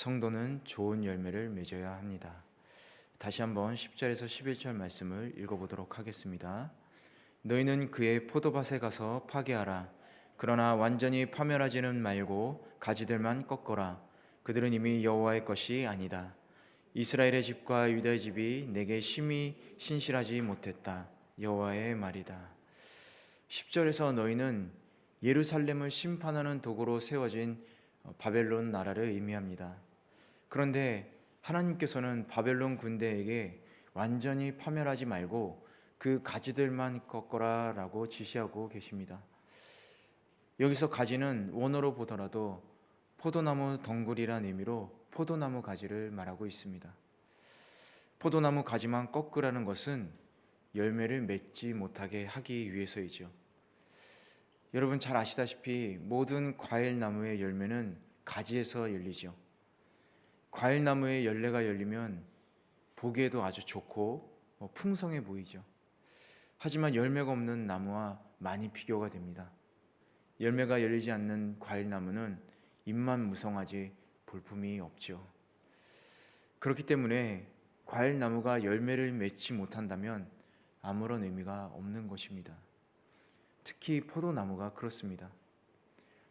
성도는 좋은 열매를 맺어야 합니다. 다시 한번 10절에서 11절 말씀을 읽어보도록 하겠습니다. 너희는 그의 포도밭에 가서 파괴하라. 그러나 완전히 파멸하지는 말고 가지들만 꺾어라. 그들은 이미 여호와의 것이 아니다. 이스라엘의 집과 유다의 집이 내게 심히 신실하지 못했다. 여호와의 말이다. 10절에서 너희는 예루살렘을 심판하는 도구로 세워진 바벨론 나라를 의미합니다. 그런데 하나님께서는 바벨론 군대에게 완전히 파멸하지 말고 그 가지들만 꺾어라 라고 지시하고 계십니다. 여기서 가지는 원어로 보더라도 포도나무 덩굴이란 의미로 포도나무 가지를 말하고 있습니다. 포도나무 가지만 꺾으라는 것은 열매를 맺지 못하게 하기 위해서이죠. 여러분 잘 아시다시피 모든 과일나무의 열매는 가지에서 열리죠. 과일나무의 열매가 열리면 보기에도 아주 좋고 풍성해 보이죠. 하지만 열매가 없는 나무와 많이 비교가 됩니다. 열매가 열리지 않는 과일나무는 잎만 무성하지 볼품이 없죠. 그렇기 때문에 과일나무가 열매를 맺지 못한다면 아무런 의미가 없는 것입니다. 특히 포도나무가 그렇습니다.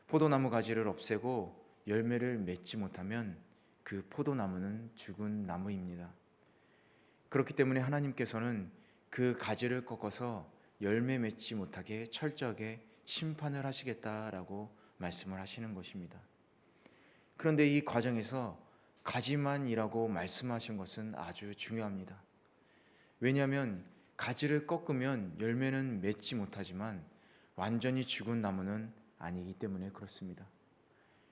포도나무 가지를 없애고 열매를 맺지 못하면 그 포도나무는 죽은 나무입니다. 그렇기 때문에 하나님께서는 그 가지를 꺾어서 열매 맺지 못하게 철저하게 심판을 하시겠다라고 말씀을 하시는 것입니다. 그런데 이 과정에서 가지만이라고 말씀하신 것은 아주 중요합니다. 왜냐하면 가지를 꺾으면 열매는 맺지 못하지만 완전히 죽은 나무는 아니기 때문에 그렇습니다.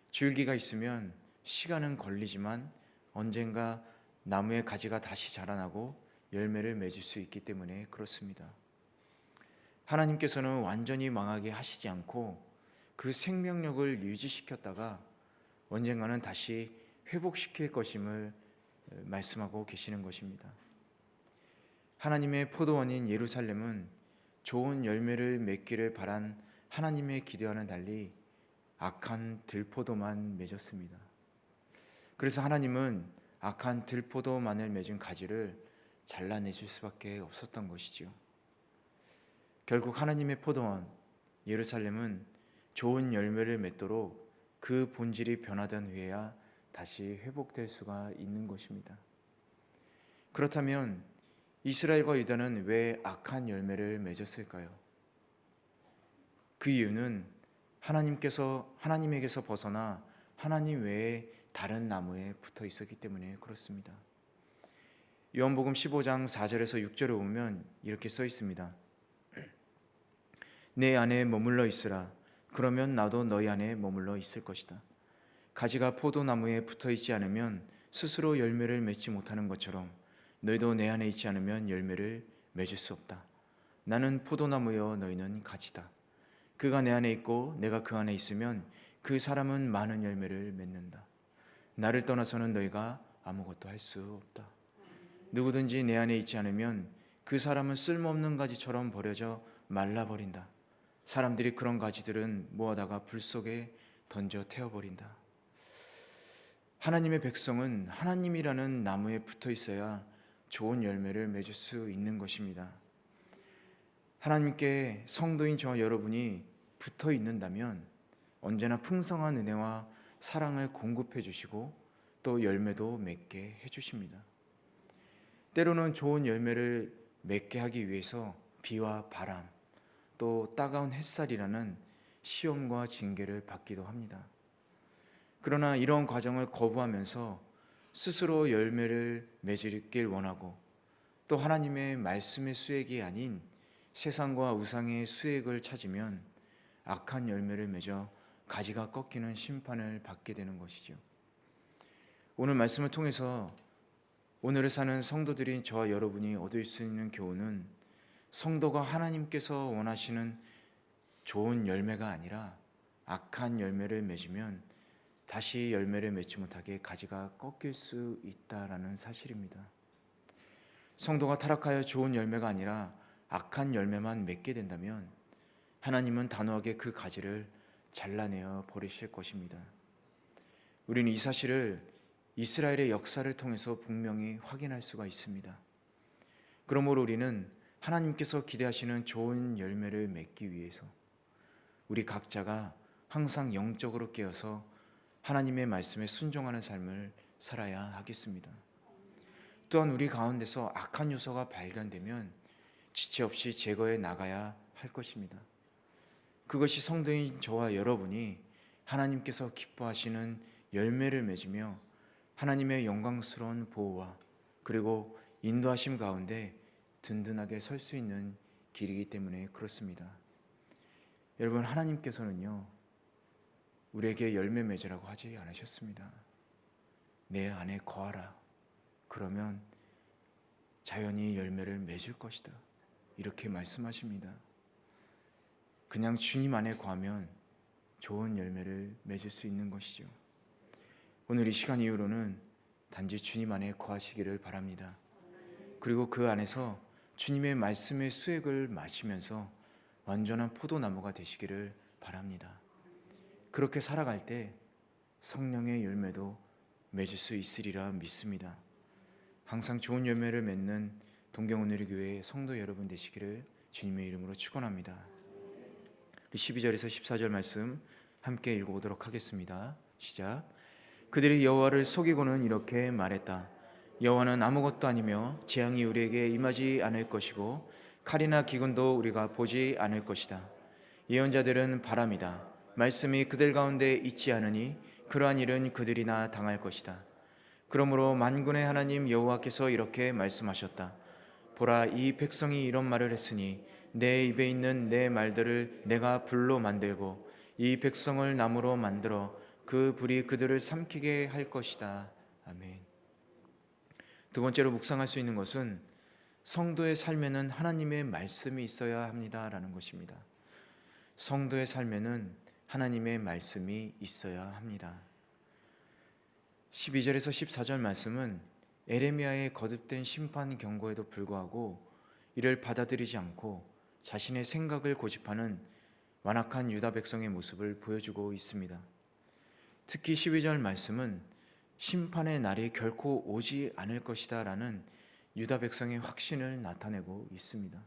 줄기가 있으면 시간은 걸리지만 언젠가 나무의 가지가 다시 자라나고 열매를 맺을 수 있기 때문에 그렇습니다. 하나님께서는 완전히 망하게 하시지 않고 그 생명력을 유지시켰다가 언젠가는 다시 회복시킬 것임을 말씀하고 계시는 것입니다. 하나님의 포도원인 예루살렘은 좋은 열매를 맺기를 바란 하나님의 기대와는 달리 악한 들포도만 맺었습니다. 그래서 하나님은 악한 들포도만을 맺은 가지를 잘라내실 수밖에 없었던 것이죠. 결국 하나님의 포도원 예루살렘은 좋은 열매를 맺도록 그 본질이 변화된 후에야 다시 회복될 수가 있는 것입니다. 그렇다면 이스라엘과 유다는 왜 악한 열매를 맺었을까요? 그 이유는 하나님에게서 벗어나 하나님 외에 다른 나무에 붙어 있었기 때문에 그렇습니다. 요한복음 15장 4절에서 6절에 보면 이렇게 써 있습니다. 내 안에 머물러 있으라. 그러면 나도 너희 안에 머물러 있을 것이다. 가지가 포도나무에 붙어 있지 않으면 스스로 열매를 맺지 못하는 것처럼 너희도 내 안에 있지 않으면 열매를 맺을 수 없다. 나는 포도나무여 너희는 가지다. 그가 내 안에 있고 내가 그 안에 있으면 그 사람은 많은 열매를 맺는다. 나를 떠나서는 너희가 아무것도 할 수 없다. 누구든지 내 안에 있지 않으면 그 사람은 쓸모없는 가지처럼 버려져 말라버린다. 사람들이 그런 가지들은 모아다가 불 속에 던져 태워버린다. 하나님의 백성은 하나님이라는 나무에 붙어 있어야 좋은 열매를 맺을 수 있는 것입니다. 하나님께 성도인 저와 여러분이 붙어 있는다면 언제나 풍성한 은혜와 사랑을 공급해 주시고 또 열매도 맺게 해 주십니다. 때로는 좋은 열매를 맺게 하기 위해서 비와 바람, 또 따가운 햇살이라는 시험과 징계를 받기도 합니다. 그러나 이런 과정을 거부하면서 스스로 열매를 맺길 원하고 또 하나님의 말씀의 수액이 아닌 세상과 우상의 수액을 찾으면 악한 열매를 맺어 가지가 꺾이는 심판을 받게 되는 것이죠. 오늘 말씀을 통해서 오늘을 사는 성도들인 저와 여러분이 얻을 수 있는 교훈은 성도가 하나님께서 원하시는 좋은 열매가 아니라 악한 열매를 맺으면 다시 열매를 맺지 못하게 가지가 꺾일 수 있다라는 사실입니다. 성도가 타락하여 좋은 열매가 아니라 악한 열매만 맺게 된다면 하나님은 단호하게 그 가지를 잘라내어 버리실 것입니다. 우리는 이 사실을 이스라엘의 역사를 통해서 분명히 확인할 수가 있습니다. 그러므로 우리는 하나님께서 기대하시는 좋은 열매를 맺기 위해서 우리 각자가 항상 영적으로 깨어서 하나님의 말씀에 순종하는 삶을 살아야 하겠습니다. 또한 우리 가운데서 악한 요소가 발견되면 지체 없이 제거해 나가야 할 것입니다. 그것이 성도인 저와 여러분이 하나님께서 기뻐하시는 열매를 맺으며 하나님의 영광스러운 보호와 그리고 인도하심 가운데 든든하게 설 수 있는 길이기 때문에 그렇습니다. 여러분, 하나님께서는요, 우리에게 열매 맺으라고 하지 않으셨습니다. 내 안에 거하라. 그러면 자연히 열매를 맺을 것이다. 이렇게 말씀하십니다. 그냥 주님 안에 거하면 좋은 열매를 맺을 수 있는 것이죠. 오늘 이 시간 이후로는 단지 주님 안에 거하시기를 바랍니다. 그리고 그 안에서 주님의 말씀의 수액을 마시면서 완전한 포도나무가 되시기를 바랍니다. 그렇게 살아갈 때 성령의 열매도 맺을 수 있으리라 믿습니다. 항상 좋은 열매를 맺는 동경오늘교회 성도 여러분 되시기를 주님의 이름으로 축원합니다. 12절에서 14절 말씀 함께 읽어보도록 하겠습니다. 시작. 그들이 여호와를 속이고는 이렇게 말했다. 여호와는 아무것도 아니며 재앙이 우리에게 임하지 않을 것이고 칼이나 기근도 우리가 보지 않을 것이다. 예언자들은 바람이다. 말씀이 그들 가운데 있지 않으니 그러한 일은 그들이나 당할 것이다. 그러므로 만군의 하나님 여호와께서 이렇게 말씀하셨다. 보라, 이 백성이 이런 말을 했으니 내 입에 있는 내 말들을 내가 불로 만들고 이 백성을 나무로 만들어 그 불이 그들을 삼키게 할 것이다. 아멘. 두 번째로 묵상할 수 있는 것은 성도의 삶에는 하나님의 말씀이 있어야 합니다라는 것입니다. 성도의 삶에는 하나님의 말씀이 있어야 합니다. 12절에서 14절 말씀은 에레미야의 거듭된 심판 경고에도 불구하고 이를 받아들이지 않고 자신의 생각을 고집하는 완악한 유다 백성의 모습을 보여주고 있습니다. 특히 12절 말씀은 심판의 날이 결코 오지 않을 것이다 라는 유다 백성의 확신을 나타내고 있습니다.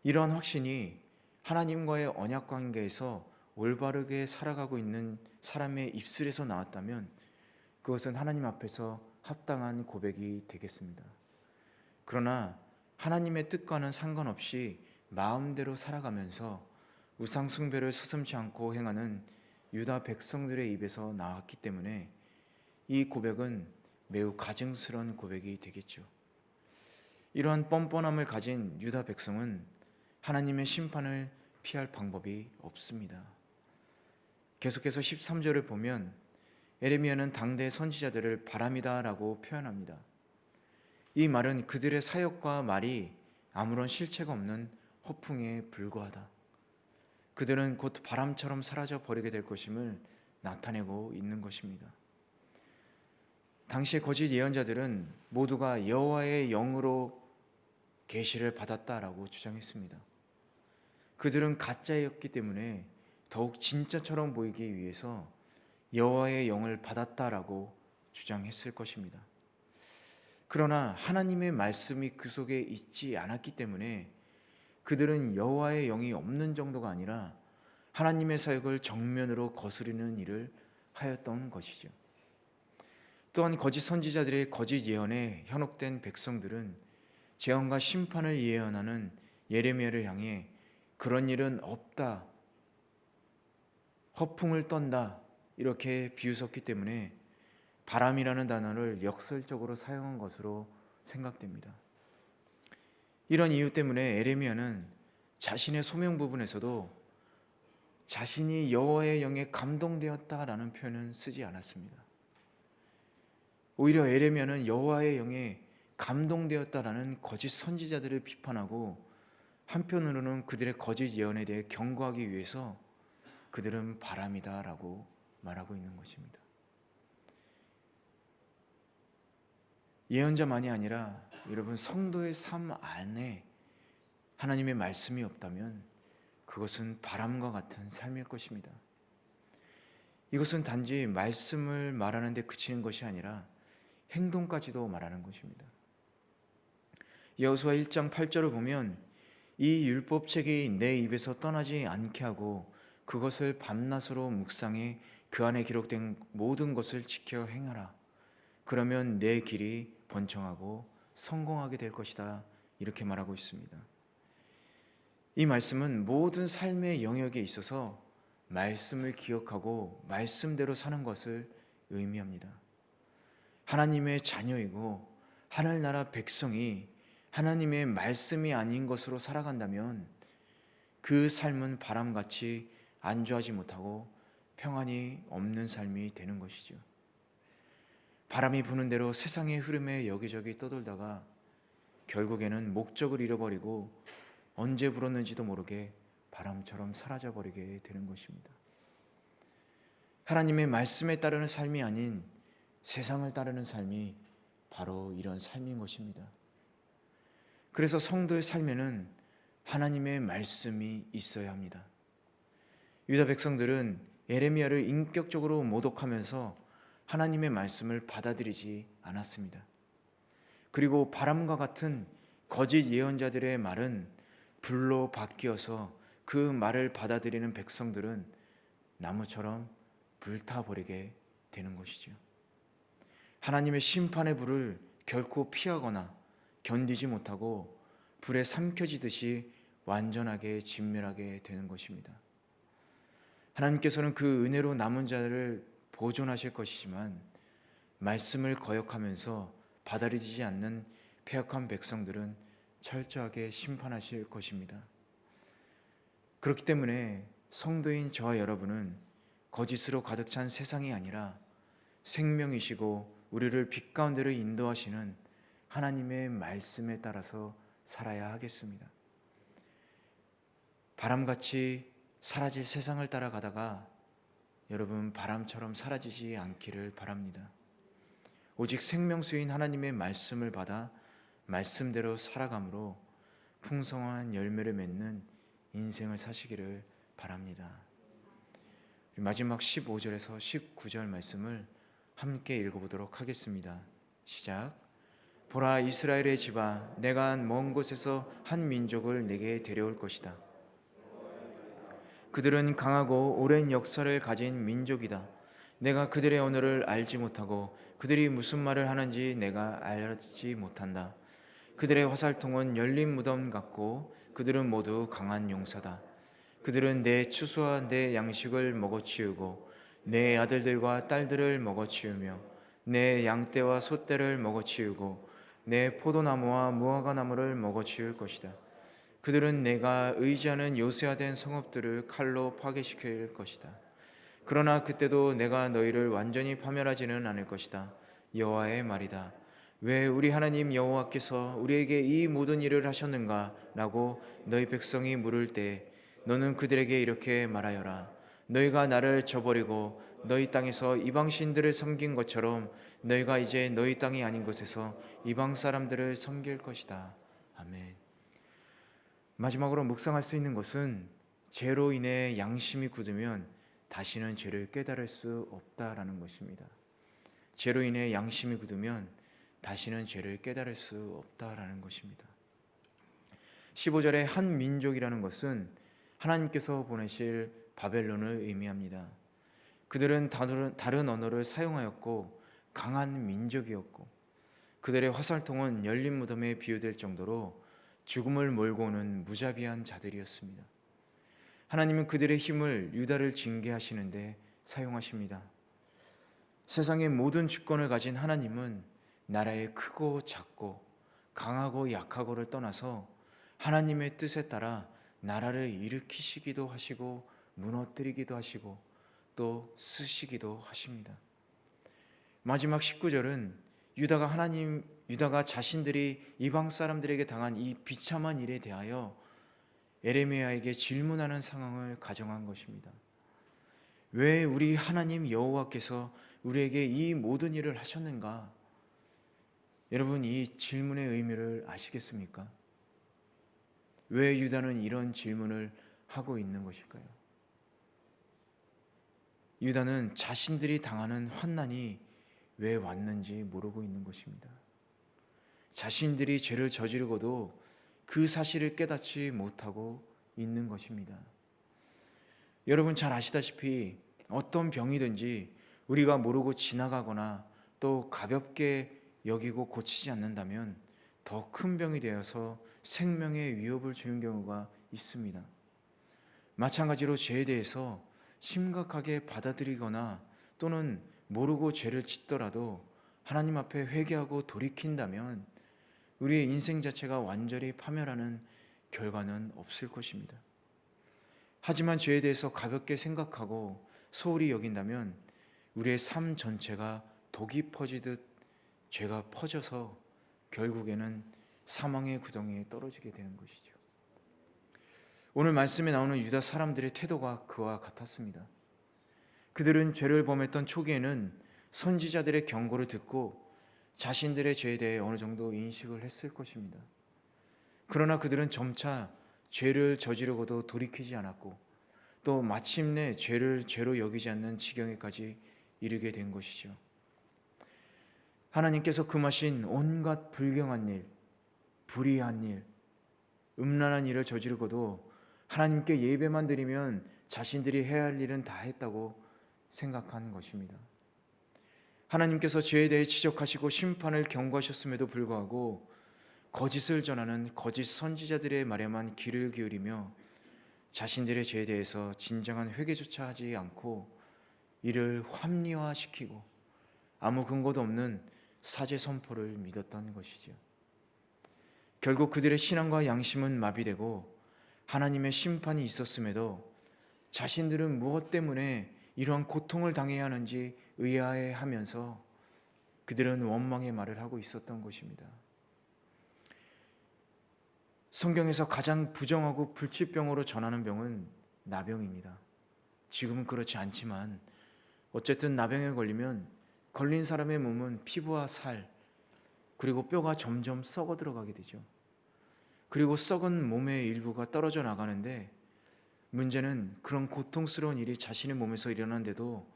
이러한 확신이 하나님과의 언약 관계에서 올바르게 살아가고 있는 사람의 입술에서 나왔다면 그것은 하나님 앞에서 합당한 고백이 되겠습니다. 그러나 하나님의 뜻과는 상관없이 마음대로 살아가면서 우상 숭배를 서슴지 않고 행하는 유다 백성들의 입에서 나왔기 때문에 이 고백은 매우 가증스러운 고백이 되겠죠. 이러한 뻔뻔함을 가진 유다 백성은 하나님의 심판을 피할 방법이 없습니다. 계속해서 13절을 보면 에레미야는 당대 선지자들을 바람이다 라고 표현합니다. 이 말은 그들의 사역과 말이 아무런 실체가 없는 허풍에 불과하다. 그들은 곧 바람처럼 사라져 버리게 될 것임을 나타내고 있는 것입니다. 당시의 거짓 예언자들은 모두가 여호와의 영으로 계시를 받았다라고 주장했습니다. 그들은 가짜였기 때문에 더욱 진짜처럼 보이기 위해서 여호와의 영을 받았다라고 주장했을 것입니다. 그러나 하나님의 말씀이 그 속에 있지 않았기 때문에 그들은 여호와의 영이 없는 정도가 아니라 하나님의 사역을 정면으로 거스르는 일을 하였던 것이죠. 또한 거짓 선지자들의 거짓 예언에 현혹된 백성들은 재앙과 심판을 예언하는 예레미야를 향해 그런 일은 없다, 허풍을 떤다 이렇게 비웃었기 때문에 바람이라는 단어를 역설적으로 사용한 것으로 생각됩니다. 이런 이유 때문에 에레미야는 자신의 소명 부분에서도 자신이 여호와의 영에 감동되었다라는 표현은 쓰지 않았습니다. 오히려 에레미야는 여호와의 영에 감동되었다라는 거짓 선지자들을 비판하고 한편으로는 그들의 거짓 예언에 대해 경고하기 위해서 그들은 바람이다라고 말하고 있는 것입니다. 예언자만이 아니라 여러분 성도의 삶 안에 하나님의 말씀이 없다면 그것은 바람과 같은 삶일 것입니다. 이것은 단지 말씀을 말하는 데 그치는 것이 아니라 행동까지도 말하는 것입니다. 여호수아 1장 8절을 보면 이 율법책이 내 입에서 떠나지 않게 하고 그것을 밤낮으로 묵상해 그 안에 기록된 모든 것을 지켜 행하라. 그러면 내 길이 번창하고 성공하게 될 것이다. 이렇게 말하고 있습니다. 이 말씀은 모든 삶의 영역에 있어서 말씀을 기억하고 말씀대로 사는 것을 의미합니다. 하나님의 자녀이고 하늘나라 백성이 하나님의 말씀이 아닌 것으로 살아간다면 그 삶은 바람같이 안주하지 못하고 평안이 없는 삶이 되는 것이죠. 바람이 부는 대로 세상의 흐름에 여기저기 떠돌다가 결국에는 목적을 잃어버리고 언제 불었는지도 모르게 바람처럼 사라져버리게 되는 것입니다. 하나님의 말씀에 따르는 삶이 아닌 세상을 따르는 삶이 바로 이런 삶인 것입니다. 그래서 성도의 삶에는 하나님의 말씀이 있어야 합니다. 유다 백성들은 에레미야를 인격적으로 모독하면서 하나님의 말씀을 받아들이지 않았습니다. 그리고 바람과 같은 거짓 예언자들의 말은 불로 바뀌어서 그 말을 받아들이는 백성들은 나무처럼 불타버리게 되는 것이죠. 하나님의 심판의 불을 결코 피하거나 견디지 못하고 불에 삼켜지듯이 완전하게 진멸하게 되는 것입니다. 하나님께서는 그 은혜로 남은 자를 보존하실 것이지만 말씀을 거역하면서 받아들이지 않는 패역한 백성들은 철저하게 심판하실 것입니다. 그렇기 때문에 성도인 저와 여러분은 거짓으로 가득 찬 세상이 아니라 생명이시고 우리를 빛 가운데로 인도하시는 하나님의 말씀에 따라서 살아야 하겠습니다. 바람같이 사라질 세상을 따라가다가 여러분 바람처럼 사라지지 않기를 바랍니다. 오직 생명수인 하나님의 말씀을 받아 말씀대로 살아감으로 풍성한 열매를 맺는 인생을 사시기를 바랍니다. 마지막 15절에서 19절 말씀을 함께 읽어보도록 하겠습니다. 시작. 보라, 이스라엘의 집아, 내가 먼 곳에서 한 민족을 내게 데려올 것이다. 그들은 강하고 오랜 역사를 가진 민족이다. 내가 그들의 언어를 알지 못하고 그들이 무슨 말을 하는지 내가 알지 못한다. 그들의 화살통은 열린 무덤 같고 그들은 모두 강한 용사다. 그들은 내 추수와 내 양식을 먹어치우고 내 아들들과 딸들을 먹어치우며 내 양떼와 소떼를 먹어치우고 내 포도나무와 무화과나무를 먹어치울 것이다. 그들은 내가 의지하는 요새화된 성읍들을 칼로 파괴시킬 것이다. 그러나 그때도 내가 너희를 완전히 파멸하지는 않을 것이다. 여호와의 말이다. 왜 우리 하나님 여호와께서 우리에게 이 모든 일을 하셨는가? 라고 너희 백성이 물을 때 너는 그들에게 이렇게 말하여라. 너희가 나를 저버리고 너희 땅에서 이방신들을 섬긴 것처럼 너희가 이제 너희 땅이 아닌 곳에서 이방 사람들을 섬길 것이다. 아멘. 마지막으로 묵상할 수 있는 것은 죄로 인해 양심이 굳으면 다시는 죄를 깨달을 수 없다라는 것입니다. 죄로 인해 양심이 굳으면 다시는 죄를 깨달을 수 없다라는 것입니다. 15절에 한 민족이라는 것은 하나님께서 보내실 바벨론을 의미합니다. 그들은 다른 언어를 사용하였고 강한 민족이었고 그들의 화살통은 열린 무덤에 비유될 정도로 죽음을 몰고 오는 무자비한 자들이었습니다. 하나님은 그들의 힘을 유다를 징계하시는데 사용하십니다. 세상의 모든 주권을 가진 하나님은 나라의 크고 작고 강하고 약하고를 떠나서 하나님의 뜻에 따라 나라를 일으키시기도 하시고 무너뜨리기도 하시고 또 쓰시기도 하십니다. 마지막 19절은 유다가 자신들이 이방 사람들에게 당한 이 비참한 일에 대하여 에레미야에게 질문하는 상황을 가정한 것입니다. 왜 우리 하나님 여호와께서 우리에게 이 모든 일을 하셨는가? 여러분, 이 질문의 의미를 아시겠습니까? 왜 유다는 이런 질문을 하고 있는 것일까요? 유다는 자신들이 당하는 환난이 왜 왔는지 모르고 있는 것입니다. 자신들이 죄를 저지르고도 그 사실을 깨닫지 못하고 있는 것입니다. 여러분 잘 아시다시피 어떤 병이든지 우리가 모르고 지나가거나 또 가볍게 여기고 고치지 않는다면 더 큰 병이 되어서 생명에 위협을 주는 경우가 있습니다. 마찬가지로 죄에 대해서 심각하게 받아들이거나 또는 모르고 죄를 짓더라도 하나님 앞에 회개하고 돌이킨다면 우리의 인생 자체가 완전히 파멸하는 결과는 없을 것입니다. 하지만 죄에 대해서 가볍게 생각하고 소홀히 여긴다면 우리의 삶 전체가 독이 퍼지듯 죄가 퍼져서 결국에는 사망의 구덩이에 떨어지게 되는 것이죠. 오늘 말씀에 나오는 유다 사람들의 태도가 그와 같았습니다. 그들은 죄를 범했던 초기에는 선지자들의 경고를 듣고 자신들의 죄에 대해 어느 정도 인식을 했을 것입니다. 그러나 그들은 점차 죄를 저지르고도 돌이키지 않았고 또 마침내 죄를 죄로 여기지 않는 지경에까지 이르게 된 것이죠. 하나님께서 금하신 온갖 불경한 일, 불의한 일, 음란한 일을 저지르고도 하나님께 예배만 드리면 자신들이 해야 할 일은 다 했다고 생각하는 것입니다. 하나님께서 죄에 대해 지적하시고 심판을 경고하셨음에도 불구하고 거짓을 전하는 거짓 선지자들의 말에만 귀를 기울이며 자신들의 죄에 대해서 진정한 회개조차 하지 않고 이를 합리화시키고 아무 근거도 없는 사죄 선포를 믿었던 것이죠. 결국 그들의 신앙과 양심은 마비되고 하나님의 심판이 있었음에도 자신들은 무엇 때문에 이러한 고통을 당해야 하는지 의아해하면서 그들은 원망의 말을 하고 있었던 것입니다. 성경에서 가장 부정하고 불치병으로 전하는 병은 나병입니다. 지금은 그렇지 않지만 어쨌든 나병에 걸리면 걸린 사람의 몸은 피부와 살 그리고 뼈가 점점 썩어 들어가게 되죠. 그리고 썩은 몸의 일부가 떨어져 나가는데 문제는 그런 고통스러운 일이 자신의 몸에서 일어나는데도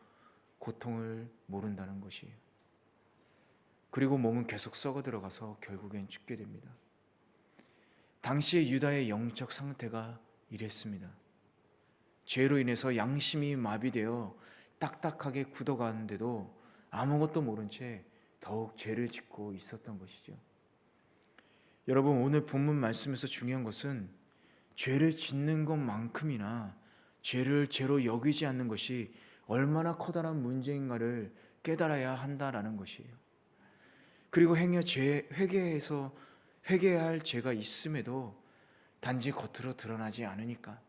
고통을 모른다는 것이에요. 그리고 몸은 계속 썩어 들어가서 결국엔 죽게 됩니다. 당시의 유다의 영적 상태가 이랬습니다. 죄로 인해서 양심이 마비되어 딱딱하게 굳어가는데도 아무것도 모른 채 더욱 죄를 짓고 있었던 것이죠. 여러분, 오늘 본문 말씀에서 중요한 것은 죄를 짓는 것만큼이나 죄를 죄로 여기지 않는 것이 얼마나 커다란 문제인가를 깨달아야 한다라는 것이에요. 그리고 행여 회개해서 회개해야 할 죄가 있음에도 단지 겉으로 드러나지 않으니까,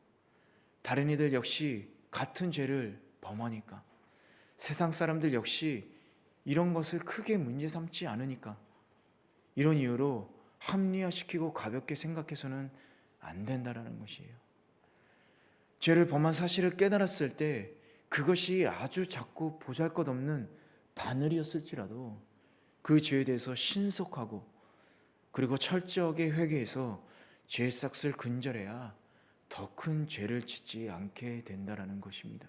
다른 이들 역시 같은 죄를 범하니까, 세상 사람들 역시 이런 것을 크게 문제 삼지 않으니까 이런 이유로 합리화시키고 가볍게 생각해서는 안 된다라는 것이에요. 죄를 범한 사실을 깨달았을 때 그것이 아주 작고 보잘것없는 바늘이었을지라도 그 죄에 대해서 신속하고 그리고 철저하게 회개해서 죄 삭을 근절해야 더 큰 죄를 짓지 않게 된다라는 것입니다.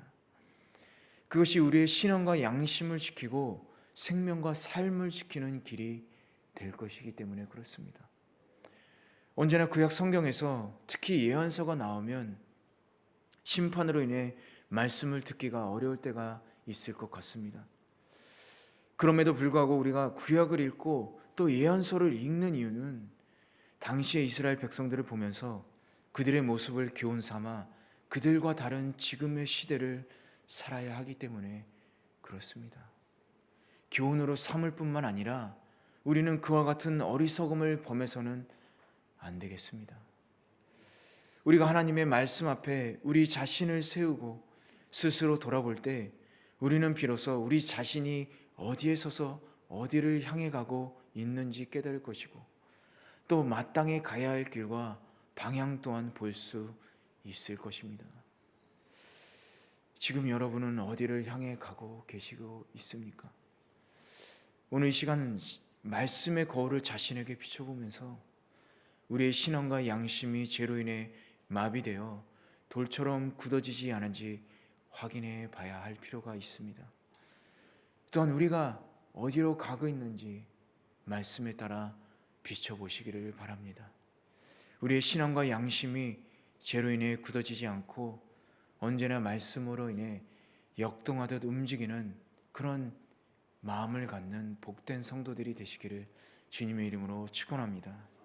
그것이 우리의 신앙과 양심을 지키고 생명과 삶을 지키는 길이 될 것이기 때문에 그렇습니다. 언제나 구약 성경에서 특히 예언서가 나오면 심판으로 인해 말씀을 듣기가 어려울 때가 있을 것 같습니다. 그럼에도 불구하고 우리가 구약을 읽고 또 예언서를 읽는 이유는 당시의 이스라엘 백성들을 보면서 그들의 모습을 교훈 삼아 그들과 다른 지금의 시대를 살아야 하기 때문에 그렇습니다. 교훈으로 삼을 뿐만 아니라 우리는 그와 같은 어리석음을 범해서는 안 되겠습니다. 우리가 하나님의 말씀 앞에 우리 자신을 세우고 스스로 돌아볼 때 우리는 비로소 우리 자신이 어디에 서서 어디를 향해 가고 있는지 깨달을 것이고 또 마땅히 가야 할 길과 방향 또한 볼 수 있을 것입니다. 지금 여러분은 어디를 향해 가고 계시고 있습니까? 오늘 이 시간은 말씀의 거울을 자신에게 비춰보면서 우리의 신앙과 양심이 죄로 인해 마비되어 돌처럼 굳어지지 않은지 확인해 봐야 할 필요가 있습니다. 또한 우리가 어디로 가고 있는지 말씀에 따라 비춰보시기를 바랍니다. 우리의 신앙과 양심이 죄로 인해 굳어지지 않고 언제나 말씀으로 인해 역동하듯 움직이는 그런 마음을 갖는 복된 성도들이 되시기를 주님의 이름으로 축원합니다.